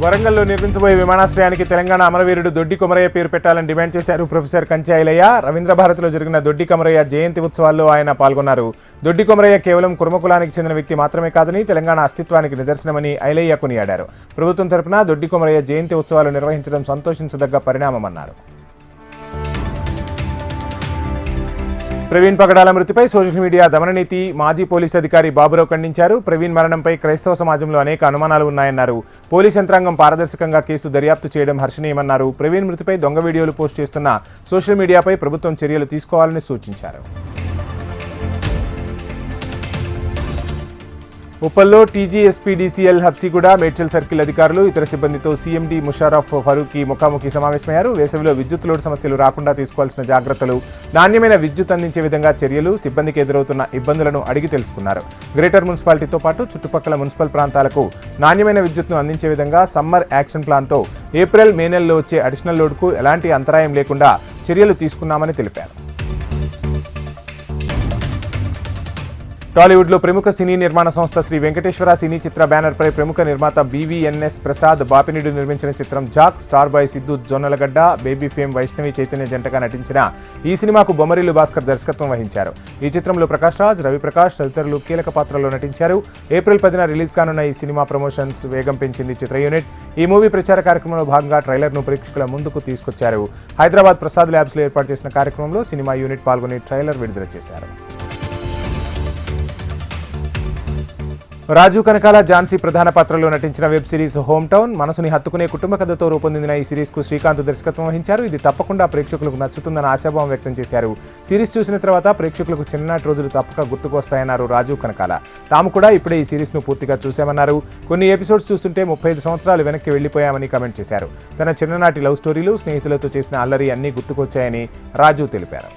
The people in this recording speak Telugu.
వరంగల్లో నిర్మించబోయే విమానాశ్రయానికి తెలంగాణ అమరవీరుడు దొడ్డి కొమరయ్య పేరు పెట్టాలని డిమాండ్ చేశారు ప్రొఫెసర్ కంచె ఐలయ్య. రవీంద్ర భారతిలో జరిగిన దొడ్డి కొమరయ్య జయంతి ఉత్సవాల్లో ఆయన పాల్గొన్నారు. దొడ్డి కొమరయ్య కేవలం కురుమ కులానికి చెందిన వ్యక్తి మాత్రమే కాదని తెలంగాణ అస్తిత్వానికి నిదర్శనమని ఐలయ్య కొనియాడారు. ప్రభుత్వం తరపున దొడ్డి కొమరయ్య జయంతి ఉత్సవాలు నిర్వహించడం సంతోషించదగ్గ పరిణామమన్నారు. ప్రవీణ్ పగడాల మృతిపై సోషల్ మీడియా దమననీతి మాజీ పోలీసు అధికారి బాబురావు ఖండించారు. ప్రవీణ్ మరణంపై క్రైస్తవ సమాజంలో అనేక అనుమానాలు ఉన్నాయన్నారు. పోలీస్ యంత్రాంగం పారదర్శకంగా కేసు దర్యాప్తు చేయడం హర్షణీయమన్నారు. ప్రవీణ్ మృతిపై దొంగ వీడియోలు పోస్ట్ చేస్తున్న సోషల్ మీడియాపై ప్రభుత్వం చర్యలు తీసుకోవాలని సూచించారు. ఉప్పల్లో టీజీఎస్పీడీసీఎల్ హబ్సిగూడ మేడ్చల్ సర్కిల్ అధికారులు ఇతర సిబ్బందితో సీఎండీ ముషారఫ్ ఫరూకీ ముఖాముఖి సమావేశమయ్యారు. వేసవిలో విద్యుత్ లోడ్ సమస్యలు రాకుండా తీసుకోవాల్సిన జాగ్రత్తలు, నాణ్యమైన విద్యుత్ అందించే విధంగా చర్యలు, సిబ్బందికి ఎదురవుతున్న ఇబ్బందులను అడిగి తెలుసుకున్నారు. గ్రేటర్ మున్సిపాలిటీతో పాటు చుట్టుపక్కల మున్సిపల్ ప్రాంతాలకు నాణ్యమైన విద్యుత్ను అందించే విధంగా సమ్మర్ యాక్షన్ ప్లాన్తో ఏప్రిల్, మే నెలలో వచ్చే అడిషనల్ లోడ్కు ఎలాంటి అంతరాయం లేకుండా చర్యలు తీసుకున్నామని తెలిపారు. టాలీవుడ్లో ప్రముఖ సినీ నిర్మాణ సంస్థ శ్రీ వెంకటేశ్వర సినీ చిత్ర బ్యానర్పై ప్రముఖ నిర్మాత బీవీఎన్ఎస్ ప్రసాద్ బాపినీడు నిర్మించిన చిత్రం Jack, star boy Siddhu Jonnalagadda, baby fame Vaishnavi Chaitanya జంటగా నటించిన ఈ సినిమాకు బొమ్మరిల్లు భాస్కర్ దర్శకత్వం వహించారు. ఈ చిత్రంలో ప్రకాష్ రాజ్, రవిప్రకాష్ తదితరులు కీలక పాత్రల్లో నటించారు. ఏప్రిల్ 10న రిలీజ్ కానున్న ఈ సినిమా ప్రమోషన్స్ వేగం పెంచింది చిత్ర యూనిట్. ఈ మూవీ ప్రచార కార్యక్రమంలో భాగంగా ట్రైలర్ను ప్రేక్షకుల ముందుకు తీసుకొచ్చారు. హైదరాబాద్ ప్రసాద్ ల్యాబ్స్లో ఏర్పాటు చేసిన కార్యక్రమంలో సినిమా యూనిట్ పాల్గొని ట్రైలర్ విడుదల చేశారు. రాజు కనకాల, ఝాన్సీ ప్రధాన పాత్రలో నటించిన వెబ్ సిరీస్ హోమ్ టౌన్ మనసుని హత్తుకునే కుటుంబ కథతో రూపొందిన ఈ సిరీస్కు శ్రీకాంత్ దర్శకత్వం వహించారు. ఇది తప్పకుండా ప్రేక్షకులకు నచ్చుతుందని ఆశాభావం వ్యక్తం చేశారు. సిరీస్ చూసిన తర్వాత ప్రేక్షకులకు చిన్ననాటి రోజులు తప్పక గుర్తుకు వస్తాయన్నారు రాజు కనకాల. తాము కూడా ఇప్పుడే ఈ సిరీస్ను పూర్తిగా చూశామన్నారు. కొన్ని ఎపిసోడ్స్ చూస్తుంటే 35 సంవత్సరాలు వెనక్కి వెళ్లిపోయామని కామెంట్ చేశారు. తన చిన్ననాటి లవ్ స్టోరీలు, స్నేహితులతో చేసిన అల్లరి అన్నీ గుర్తుకొచ్చాయని రాజు తెలిపారు.